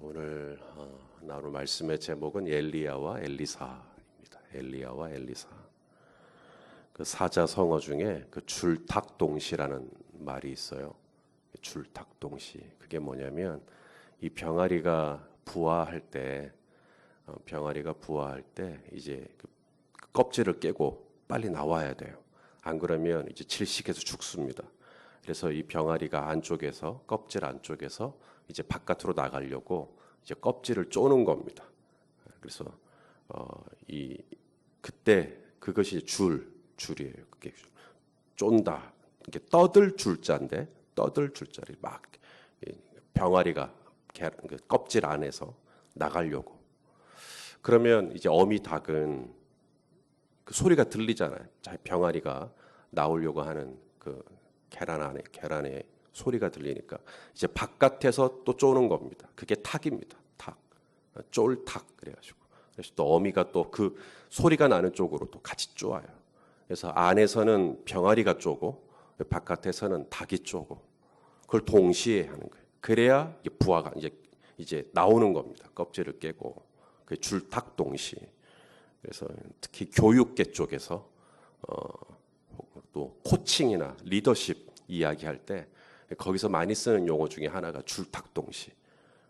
오늘 나눌 말씀의 제목은 엘리야와 엘리사입니다. 엘리야와 엘리사. 그 사자성어 중에 그 줄탁동시라는 말이 있어요. 줄탁동시. 그게 뭐냐면 이 병아리가 부화할 때 이제 그 껍질을 깨고 빨리 나와야 돼요. 안 그러면 이제 질식해서 죽습니다. 그래서 이 병아리가 안쪽에서 껍질 안쪽에서 이제 바깥으로 나가려고 이제 껍질을 쪼는 겁니다. 그래서 그때 그것이 줄이에요. 그게 쫀다. 이게 떠들 줄자인데 떠들 줄자리 막 병아리가 그 껍질 안에서 나가려고. 그러면 이제 어미 닭은 그 소리가 들리잖아요. 병아리가 나오려고 하는 그 계란에 소리가 들리니까 이제 바깥에서 또 쪼는 겁니다. 그게 탁입니다. 탁, 쫄탁 그래가지고. 그래서 또 어미가 또 그 소리가 나는 쪽으로 또 같이 쪼아요. 그래서 안에서는 병아리가 쪼고 바깥에서는 닭이 쪼고 그걸 동시에 하는 거예요. 그래야 부화가 이제 나오는 겁니다. 껍질을 깨고 그 줄탁 동시. 그래서 특히 교육계 쪽에서 또 코칭이나 리더십 이야기할 때 거기서 많이 쓰는 용어 중에 하나가 줄탁동시.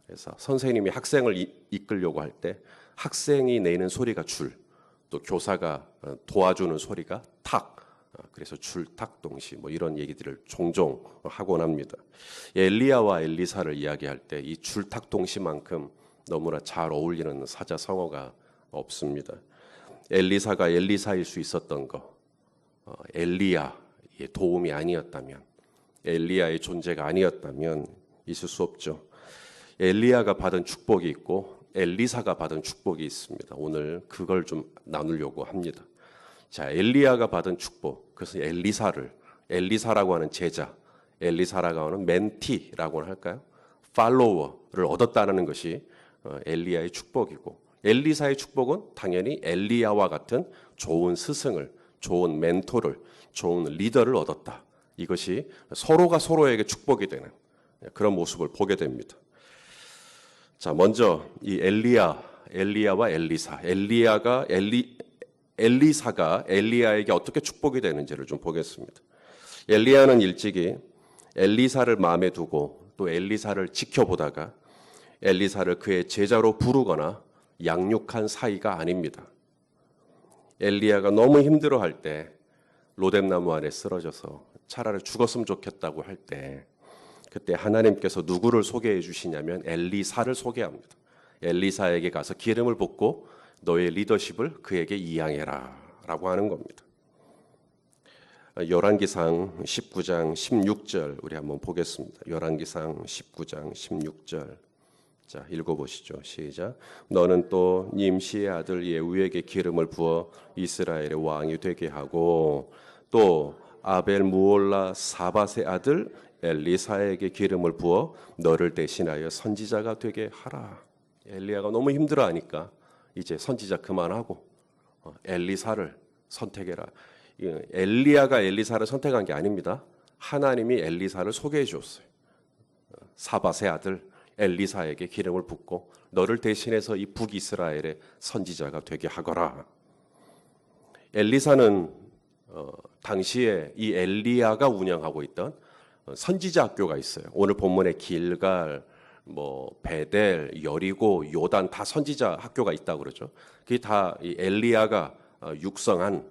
그래서 선생님이 학생을 이끌려고 할 때 학생이 내는 소리가 줄, 또 교사가 도와주는 소리가 탁. 그래서 줄탁동시 뭐 이런 얘기들을 종종 하곤 합니다. 엘리야와 엘리사를 이야기할 때 이 줄탁동시만큼 너무나 잘 어울리는 사자성어가 없습니다. 엘리사가 엘리사일 수 있었던 거, 엘리야의 도움이 아니었다면, 엘리야의 존재가 아니었다면 있을 수 없죠. 엘리야가 받은 축복이 있고 엘리사가 받은 축복이 있습니다. 오늘 그걸 좀 나누려고 합니다. 자, 엘리야가 받은 축복, 그래서 엘리사라고 하는 제자, 엘리사라고 하는 멘티라고 할까요? 팔로워를 얻었다는 것이 엘리야의 축복이고, 엘리사의 축복은 당연히 엘리야와 같은 좋은 스승을, 좋은 멘토를, 좋은 리더를 얻었다. 이것이 서로가 서로에게 축복이 되는 그런 모습을 보게 됩니다. 자, 먼저 이 엘리야와 엘리사, 엘리사가 엘리야에게 어떻게 축복이 되는지를 좀 보겠습니다. 엘리야는 일찍이 엘리사를 마음에 두고 또 엘리사를 지켜보다가 엘리사를 그의 제자로 부르거나 양육한 사이가 아닙니다. 엘리야가 너무 힘들어할 때 로뎀나무 아래 쓰러져서 차라리 죽었으면 좋겠다고 할 때 그때 하나님께서 누구를 소개해 주시냐면 엘리사를 소개합니다. 엘리사에게 가서 기름을 붓고 너의 리더십을 그에게 이양해라 라고 하는 겁니다. 열왕기상 19장 16절 우리 한번 보겠습니다. 열왕기상 19장 16절 자, 읽어보시죠. 시작. 너는 또 님시의 아들 예후에게 기름을 부어 이스라엘의 왕이 되게 하고 또 아벨 무올라 사밧의 아들 엘리사에게 기름을 부어 너를 대신하여 선지자가 되게 하라. 엘리야가 너무 힘들어하니까 이제 선지자 그만하고 엘리사를 선택해라. 엘리야가 엘리사를 선택한 게 아닙니다. 하나님이 엘리사를 소개해 주었어요. 사밧의 아들 엘리사에게 기름을 붓고 너를 대신해서 이 북이스라엘의 선지자가 되게 하거라. 엘리사는 당시에 이 엘리야가 운영하고 있던 선지자 학교가 있어요. 오늘 본문에 길갈, 베델, 여리고, 요단 다 선지자 학교가 있다고 그러죠. 그게 다 이 엘리야가 육성한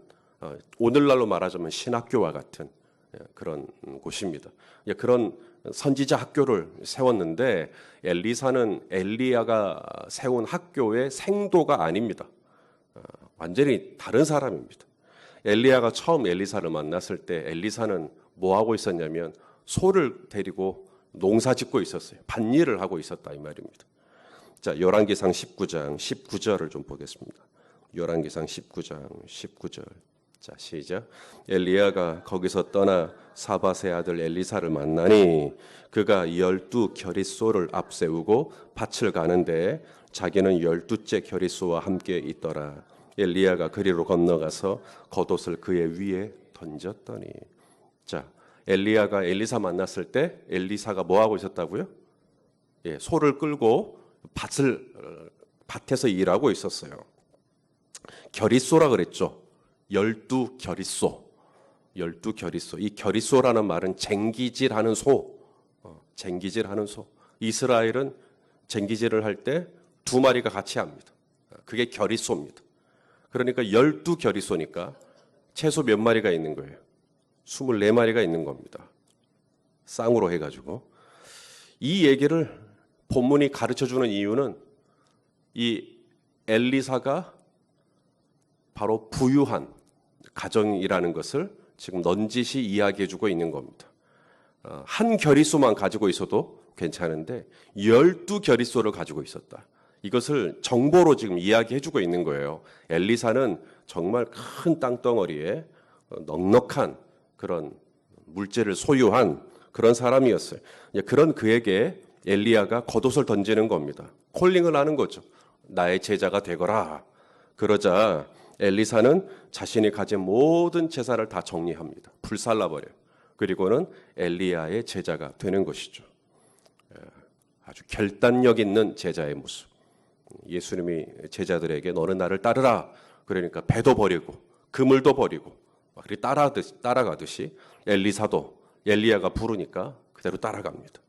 오늘날로 말하자면 신학교와 같은 그런 곳입니다. 그런 선지자 학교를 세웠는데 엘리사는 엘리야가 세운 학교의 생도가 아닙니다. 완전히 다른 사람입니다. 엘리야가 처음 엘리사를 만났을 때 엘리사는 뭐 하고 있었냐면 소를 데리고 농사 짓고 있었어요. 밭일을 하고 있었다 이 말입니다. 자, 열왕기상 19장 19절을 좀 보겠습니다. 열왕기상 19장 19절. 자, 시작. 엘리야가 거기서 떠나 사밧의 아들 엘리사를 만나니 그가 12 겨릿소를 앞세우고 밭을 가는데 자기는 12째 겨릿소와 함께 있더라. 엘리야가 그리로 건너가서 겉옷을 그의 위에 던졌더니. 자, 엘리야가 엘리사 만났을 때 엘리사가 뭐 하고 있었다고요? 소를 끌고 밭에서 일하고 있었어요. 결의소라 그랬죠. 12결의소. 12결의소. 이 결의소라는 말은 쟁기질하는 소. 쟁기질하는 소. 이스라엘은 쟁기질을 할 때 2마리가 같이 합니다. 그게 결의소입니다. 그러니까 12결의소니까 최소 몇 마리가 있는 거예요? 24마리가 있는 겁니다. 쌍으로 해가지고. 이 얘기를 본문이 가르쳐주는 이유는 이 엘리사가 바로 부유한 가정이라는 것을 지금 넌지시 이야기해주고 있는 겁니다. 한 결의소만 가지고 있어도 괜찮은데 12결의소를 가지고 있었다. 이것을 정보로 지금 이야기해주고 있는 거예요. 엘리사는 정말 큰 땅덩어리에 넉넉한 그런 물질을 소유한 그런 사람이었어요. 그런 그에게 엘리야가 겉옷을 던지는 겁니다. 콜링을 하는 거죠. 나의 제자가 되거라. 그러자 엘리사는 자신이 가진 모든 재산을 다 정리합니다. 불살라버려요. 그리고는 엘리야의 제자가 되는 것이죠. 아주 결단력 있는 제자의 모습. 예수님이 제자들에게 너는 나를 따르라. 그러니까 배도 버리고 그물도 버리고 따라가듯이 엘리사도 엘리야가 부르니까 그대로 따라갑니다.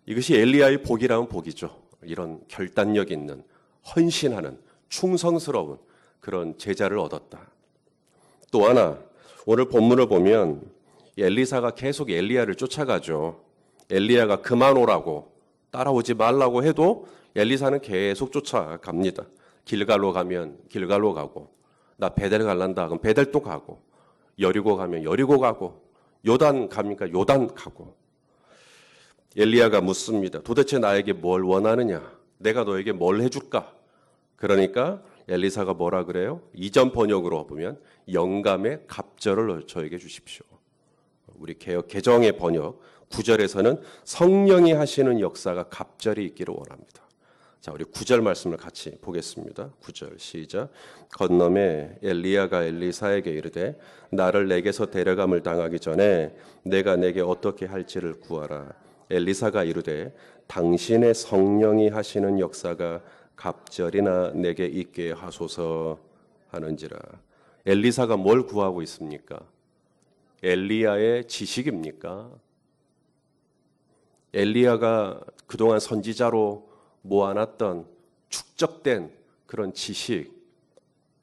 이것이 엘리야의 복이라면 복이죠. 이런 결단력 있는 헌신하는 충성스러운 그런 제자를 얻었다. 또 하나 오늘 본문을 보면 엘리사가 계속 엘리야를 쫓아가죠. 엘리야가 그만 오라고 따라오지 말라고 해도 엘리사는 계속 쫓아갑니다. 길갈로 가면 길갈로 가고 나 베델 갈란다 그럼 베델도 가고 여리고 가면 여리고 가고 요단 갑니까 요단 가고. 엘리야가 묻습니다. 도대체 나에게 뭘 원하느냐? 내가 너에게 뭘 해줄까? 그러니까 엘리사가 뭐라 그래요? 이전 번역으로 보면 영감의 갑절을 저에게 주십시오. 우리 개정의 번역 9절에서는 성령이 하시는 역사가 갑절이 있기를 원합니다. 자, 우리 9절 말씀을 같이 보겠습니다. 9절 시작. 건너매 엘리야가 엘리사에게 이르되 나를 내게서 데려감을 당하기 전에 내가 내게 어떻게 할지를 구하라. 엘리사가 이르되 당신의 성령이 하시는 역사가 갑절이나 내게 있게 하소서 하는지라. 엘리사가 뭘 구하고 있습니까? 엘리야의 지식입니까? 엘리야가 그동안 선지자로 모아놨던 축적된 그런 지식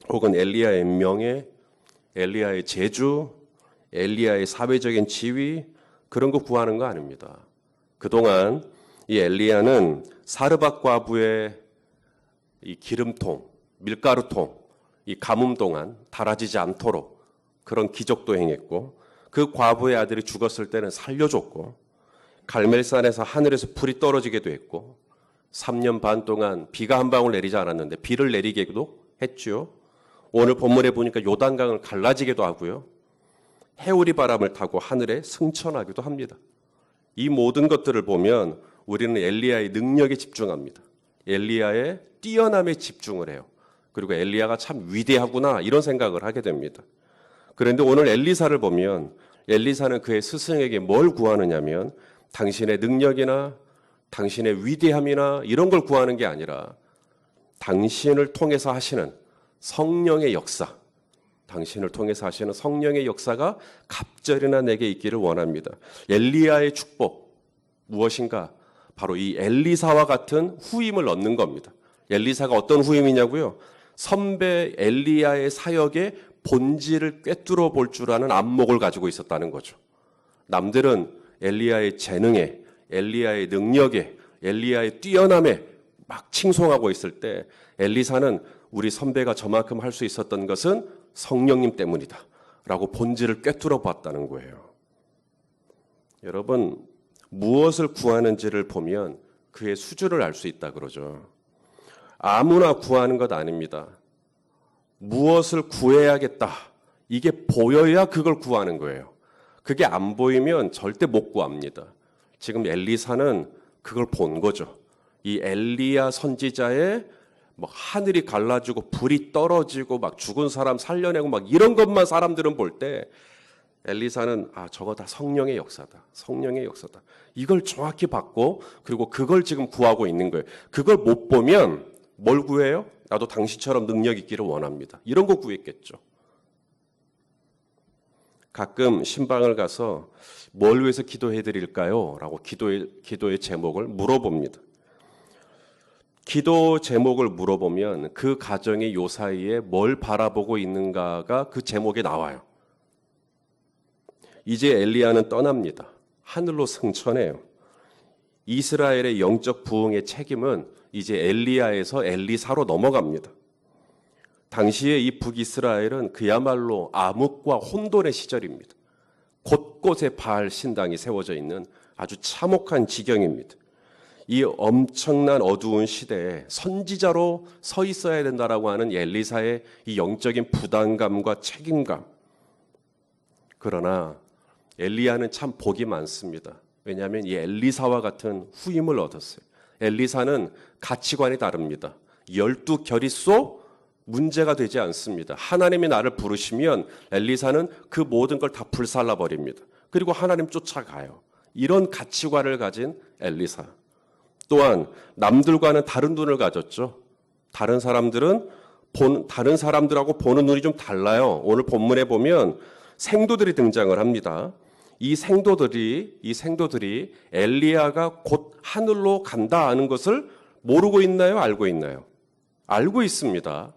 혹은 엘리야의 명예, 엘리야의 재주, 엘리야의 사회적인 지위 그런 거 구하는 거 아닙니다. 그동안 이 엘리야는 사르밧 과부의 이 기름통, 밀가루통, 이 가뭄 동안 달아지지 않도록 그런 기적도 행했고 그 과부의 아들이 죽었을 때는 살려줬고 갈멜산에서 하늘에서 불이 떨어지게도 했고 3년 반 동안 비가 한 방울 내리지 않았는데 비를 내리게도 했죠. 오늘 본문에 보니까 요단강을 갈라지게도 하고요. 해오리 바람을 타고 하늘에 승천하기도 합니다. 이 모든 것들을 보면 우리는 엘리야의 능력에 집중합니다. 엘리야의 뛰어남에 집중을 해요. 그리고 엘리야가 참 위대하구나 이런 생각을 하게 됩니다. 그런데 오늘 엘리사를 보면 엘리사는 그의 스승에게 뭘 구하느냐면 당신의 능력이나 당신의 위대함이나 이런 걸 구하는 게 아니라 당신을 통해서 하시는 성령의 역사, 당신을 통해서 하시는 성령의 역사가 갑절이나 내게 있기를 원합니다. 엘리야의 축복 무엇인가? 바로 이 엘리사와 같은 후임을 얻는 겁니다. 엘리사가 어떤 후임이냐고요? 선배 엘리야의 사역의 본질을 꿰뚫어 볼 줄 아는 안목을 가지고 있었다는 거죠. 남들은 엘리야의 재능에, 엘리야의 능력에, 엘리야의 뛰어남에 막 칭송하고 있을 때 엘리사는 우리 선배가 저만큼 할 수 있었던 것은 성령님 때문이다 라고 본질을 꿰뚫어 봤다는 거예요. 여러분 무엇을 구하는지를 보면 그의 수준을 알 수 있다 그러죠. 아무나 구하는 것 아닙니다. 무엇을 구해야겠다. 이게 보여야 그걸 구하는 거예요. 그게 안 보이면 절대 못 구합니다. 지금 엘리사는 그걸 본 거죠. 이 엘리야 선지자의 뭐 하늘이 갈라지고 불이 떨어지고 막 죽은 사람 살려내고 막 이런 것만 사람들은 볼 때 엘리사는 저거 다 성령의 역사다. 성령의 역사다. 이걸 정확히 받고 그리고 그걸 지금 구하고 있는 거예요. 그걸 못 보면 뭘 구해요? 나도 당신처럼 능력 있기를 원합니다. 이런 거 구했겠죠. 가끔 신방을 가서 뭘 위해서 기도해 드릴까요? 라고 기도의 제목을 물어봅니다. 기도 제목을 물어보면 그 가정의 요 사이에 뭘 바라보고 있는가가 그 제목에 나와요. 이제 엘리야는 떠납니다. 하늘로 승천해요. 이스라엘의 영적 부흥의 책임은 이제 엘리야에서 엘리사로 넘어갑니다. 당시에 이 북이스라엘은 그야말로 암흑과 혼돈의 시절입니다. 곳곳에 바알 신당이 세워져 있는 아주 참혹한 지경입니다. 이 엄청난 어두운 시대에 선지자로 서 있어야 된다라고 하는 엘리사의 이 영적인 부담감과 책임감. 그러나 엘리야는 참 복이 많습니다. 왜냐하면 이 엘리사와 같은 후임을 얻었어요. 엘리사는 가치관이 다릅니다. 12결의소 문제가 되지 않습니다. 하나님이 나를 부르시면 엘리사는 그 모든 걸 다 불살라 버립니다. 그리고 하나님 쫓아가요. 이런 가치관을 가진 엘리사. 또한 남들과는 다른 눈을 가졌죠. 다른 사람들하고 보는 눈이 좀 달라요. 오늘 본문에 보면 생도들이 등장을 합니다. 이 생도들이 엘리야가 곧 하늘로 간다 하는 것을 모르고 있나요? 알고 있나요? 알고 있습니다.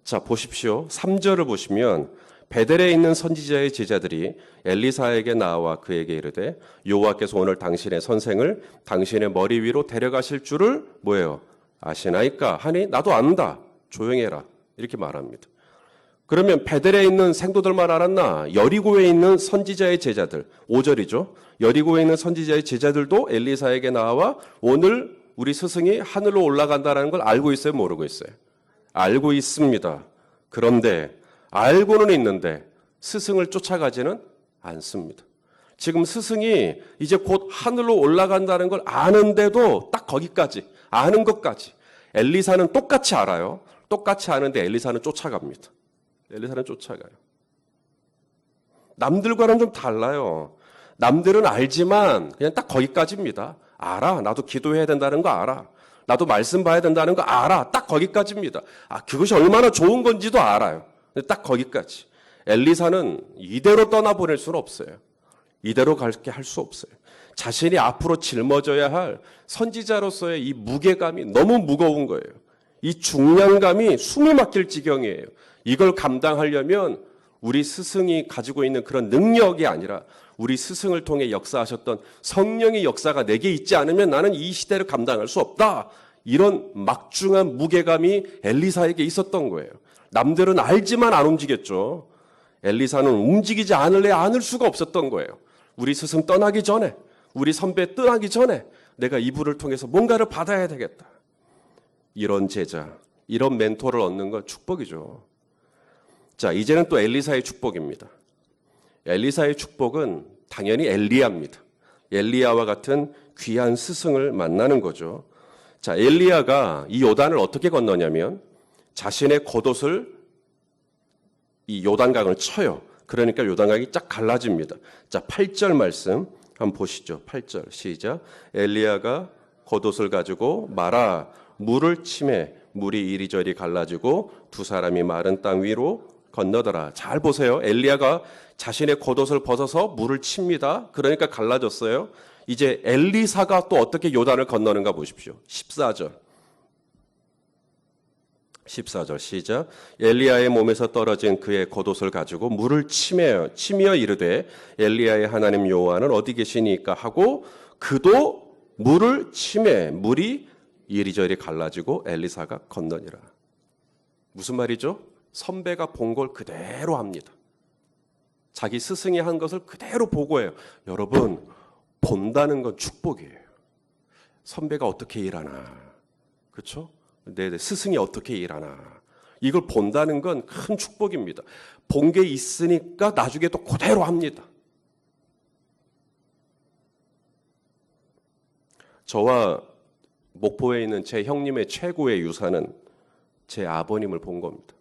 자, 보십시오. 3절을 보시면 베델에 있는 선지자의 제자들이 엘리사에게 나와 그에게 이르되 여호와께서 오늘 당신의 선생을 당신의 머리 위로 데려가실 줄을 뭐예요? 아시나이까? 하니 나도 안다. 조용해라. 이렇게 말합니다. 그러면 베델에 있는 생도들만 알았나? 여리고에 있는 선지자의 제자들, 5절이죠. 여리고에 있는 선지자의 제자들도 엘리사에게 나와 오늘 우리 스승이 하늘로 올라간다는 걸 알고 있어요? 모르고 있어요? 알고 있습니다. 그런데 알고는 있는데 스승을 쫓아가지는 않습니다. 지금 스승이 이제 곧 하늘로 올라간다는 걸 아는데도 딱 거기까지, 아는 것까지. 엘리사는 똑같이 알아요. 똑같이 아는데 엘리사는 쫓아갑니다. 엘리사는 쫓아가요. 남들과는 좀 달라요. 남들은 알지만 그냥 딱 거기까지입니다. 알아. 나도 기도해야 된다는 거 알아. 나도 말씀 봐야 된다는 거 알아. 딱 거기까지입니다. 그것이 얼마나 좋은 건지도 알아요. 딱 거기까지. 엘리사는 이대로 떠나보낼 수는 없어요. 이대로 갈게 할 수 없어요. 자신이 앞으로 짊어져야 할 선지자로서의 이 무게감이 너무 무거운 거예요. 이 중량감이 숨이 막힐 지경이에요. 이걸 감당하려면 우리 스승이 가지고 있는 그런 능력이 아니라 우리 스승을 통해 역사하셨던 성령의 역사가 내게 있지 않으면 나는 이 시대를 감당할 수 없다. 이런 막중한 무게감이 엘리사에게 있었던 거예요. 남들은 알지만 안 움직였죠. 엘리사는 움직이지 않을 수가 없었던 거예요. 우리 스승 떠나기 전에, 우리 선배 떠나기 전에 내가 이분을 통해서 뭔가를 받아야 되겠다. 이런 제자, 이런 멘토를 얻는 건 축복이죠. 자, 이제는 또 엘리사의 축복입니다. 엘리사의 축복은 당연히 엘리야입니다. 엘리야와 같은 귀한 스승을 만나는 거죠. 자, 엘리야가 이 요단을 어떻게 건너냐면 자신의 겉옷을 이 요단강을 쳐요. 그러니까 요단강이 쫙 갈라집니다. 자, 8절 말씀 한번 보시죠. 8절 시작. 엘리야가 겉옷을 가지고 말아 물을 치매 물이 이리저리 갈라지고 두 사람이 마른 땅 위로 건너더라. 잘 보세요. 엘리야가 자신의 겉옷을 벗어서 물을 칩니다. 그러니까 갈라졌어요. 이제 엘리사가 또 어떻게 요단을 건너는가 보십시오. 14절 시작. 엘리야의 몸에서 떨어진 그의 겉옷을 가지고 물을 치며 이르되 엘리야의 하나님 여호와는 어디 계시니까 하고 그도 물을 치매 물이 이리저리 갈라지고 엘리사가 건너니라. 무슨 말이죠? 선배가 본 걸 그대로 합니다. 자기 스승이 한 것을 그대로 보고해요. 여러분, 본다는 건 축복이에요. 선배가 어떻게 일하나, 그렇죠? 내 스승이 어떻게 일하나, 이걸 본다는 건 큰 축복입니다. 본 게 있으니까 나중에 또 그대로 합니다. 저와 목포에 있는 제 형님의 최고의 유산은 제 아버님을 본 겁니다.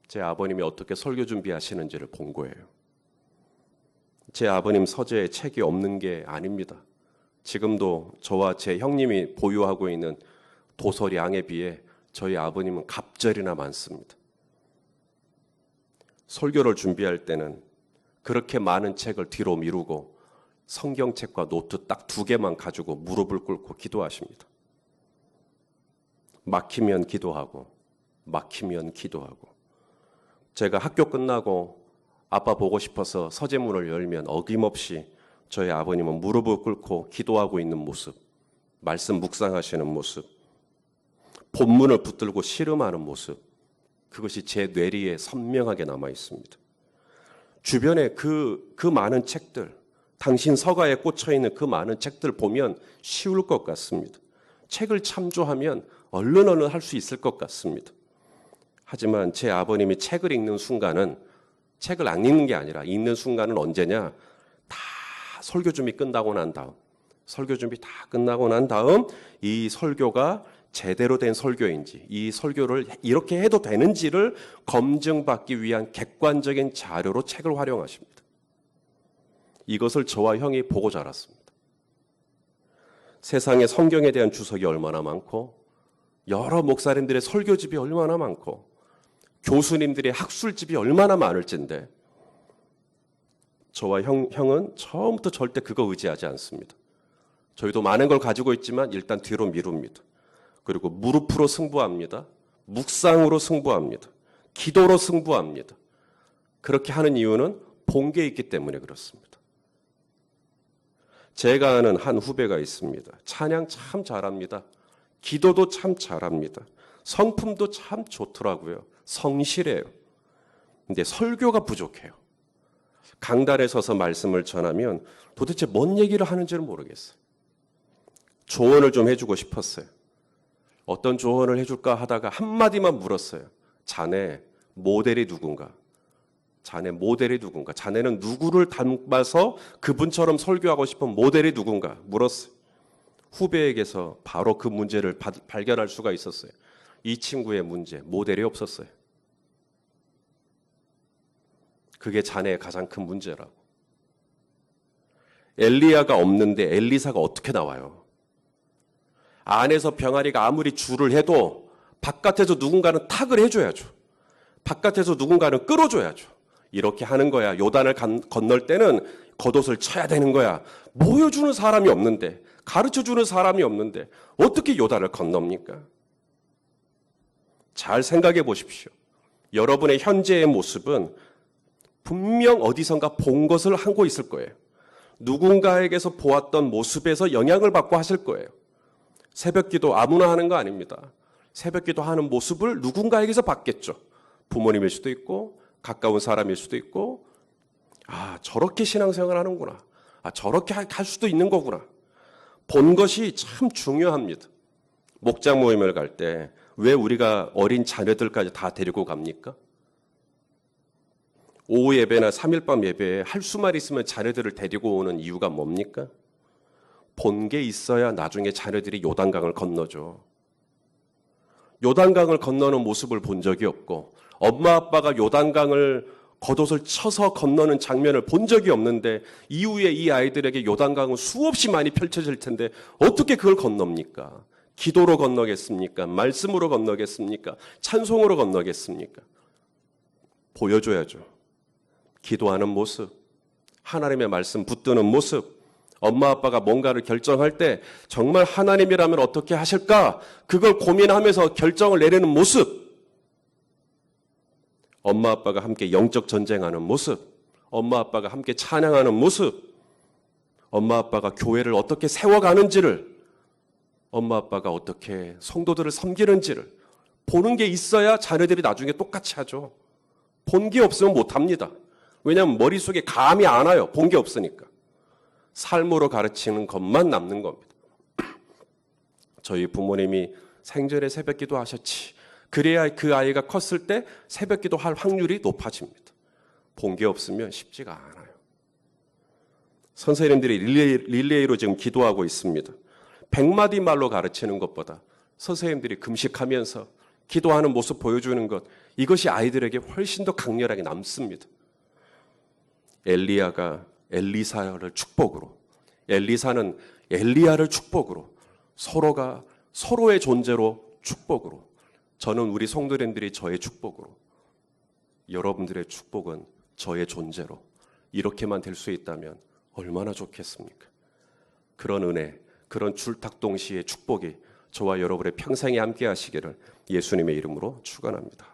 제 아버님이 어떻게 설교 준비하시는지를 본 거예요. 제 아버님 서재에 책이 없는 게 아닙니다. 지금도 저와 제 형님이 보유하고 있는 도서량에 비해 저희 아버님은 갑절이나 많습니다. 설교를 준비할 때는 그렇게 많은 책을 뒤로 미루고 성경책과 노트 딱 2개만 가지고 무릎을 꿇고 기도하십니다. 막히면 기도하고 막히면 기도하고. 제가 학교 끝나고 아빠 보고 싶어서 서재문을 열면 어김없이 저희 아버님은 무릎을 꿇고 기도하고 있는 모습, 말씀 묵상하시는 모습, 본문을 붙들고 씨름하는 모습, 그것이 제 뇌리에 선명하게 남아 있습니다. 주변에 그 많은 책들, 당신 서가에 꽂혀 있는 그 많은 책들 보면 쉬울 것 같습니다. 책을 참조하면 얼른 할 수 있을 것 같습니다. 하지만 제 아버님이 책을 읽는 순간은 책을 안 읽는 게 아니라 읽는 순간은 언제냐? 다 설교 준비 끝나고 난 다음, 설교 준비 다 끝나고 난 다음 이 설교가 제대로 된 설교인지, 이 설교를 이렇게 해도 되는지를 검증받기 위한 객관적인 자료로 책을 활용하십니다. 이것을 저와 형이 보고 자랐습니다. 세상에 성경에 대한 주석이 얼마나 많고, 여러 목사님들의 설교집이 얼마나 많고, 교수님들의 학술집이 얼마나 많을진데, 저와 형은 처음부터 절대 그거 의지하지 않습니다. 저희도 많은 걸 가지고 있지만 일단 뒤로 미룹니다. 그리고 무릎으로 승부합니다. 묵상으로 승부합니다. 기도로 승부합니다. 그렇게 하는 이유는 본 게 있기 때문에 그렇습니다. 제가 아는 한 후배가 있습니다. 찬양 참 잘합니다. 기도도 참 잘합니다. 성품도 참 좋더라고요. 성실해요. 근데 설교가 부족해요. 강단에 서서 말씀을 전하면 도대체 뭔 얘기를 하는지를 모르겠어요. 조언을 좀 해주고 싶었어요. 어떤 조언을 해줄까 하다가 한마디만 물었어요. 자네 모델이 누군가? 자네 모델이 누군가? 자네는 누구를 닮아서 그분처럼 설교하고 싶은 모델이 누군가? 물었어요. 후배에게서 바로 그 문제를 발견할 수가 있었어요. 이 친구의 문제, 모델이 없었어요. 그게 자네의 가장 큰 문제라고. 엘리야가 없는데 엘리사가 어떻게 나와요? 안에서 병아리가 아무리 줄을 해도 바깥에서 누군가는 탁을 해줘야죠. 바깥에서 누군가는 끌어줘야죠. 이렇게 하는 거야. 요단을 건널 때는 겉옷을 쳐야 되는 거야. 보여주는 사람이 없는데, 가르쳐주는 사람이 없는데 어떻게 요단을 건넙니까? 잘 생각해 보십시오. 여러분의 현재의 모습은 분명 어디선가 본 것을 하고 있을 거예요. 누군가에게서 보았던 모습에서 영향을 받고 하실 거예요. 새벽기도 아무나 하는 거 아닙니다. 새벽기도 하는 모습을 누군가에게서 봤겠죠. 부모님일 수도 있고 가까운 사람일 수도 있고, 아, 저렇게 신앙생활 하는구나. 아, 저렇게 할 수도 있는 거구나. 본 것이 참 중요합니다. 목장 모임을 갈 때 왜 우리가 어린 자녀들까지 다 데리고 갑니까? 오후 예배나 3일밤 예배에 할 수만 있으면 자녀들을 데리고 오는 이유가 뭡니까? 본 게 있어야 나중에 자녀들이 요단강을 건너죠. 요단강을 건너는 모습을 본 적이 없고, 엄마 아빠가 요단강을 겉옷을 쳐서 건너는 장면을 본 적이 없는데, 이후에 이 아이들에게 요단강은 수없이 많이 펼쳐질 텐데 어떻게 그걸 건넙니까? 기도로 건너겠습니까? 말씀으로 건너겠습니까? 찬송으로 건너겠습니까? 보여줘야죠. 기도하는 모습, 하나님의 말씀 붙드는 모습, 엄마 아빠가 뭔가를 결정할 때 정말 하나님이라면 어떻게 하실까? 그걸 고민하면서 결정을 내리는 모습, 엄마 아빠가 함께 영적 전쟁하는 모습, 엄마 아빠가 함께 찬양하는 모습, 엄마 아빠가 교회를 어떻게 세워가는지를, 엄마 아빠가 어떻게 성도들을 섬기는지를 보는 게 있어야 자녀들이 나중에 똑같이 하죠. 본 게 없으면 못합니다. 왜냐하면 머릿속에 감이 안 와요. 본 게 없으니까. 삶으로 가르치는 것만 남는 겁니다. 저희 부모님이 생전에 새벽기도 하셨지. 그래야 그 아이가 컸을 때 새벽기도 할 확률이 높아집니다. 본 게 없으면 쉽지가 않아요. 선생님들이 릴레이로 지금 기도하고 있습니다. 100마디 말로 가르치는 것보다 선생님들이 금식하면서 기도하는 모습 보여주는 것, 이것이 아이들에게 훨씬 더 강렬하게 남습니다. 엘리야가 엘리사를 축복으로, 엘리사는 엘리야를 축복으로, 서로가 서로의 존재로 축복으로, 저는 우리 성도님들이 저의 축복으로, 여러분들의 축복은 저의 존재로 이렇게만 될 수 있다면 얼마나 좋겠습니까? 그런 은혜, 그런 줄탁동시의 축복이 저와 여러분의 평생에 함께 하시기를 예수님의 이름으로 축원합니다.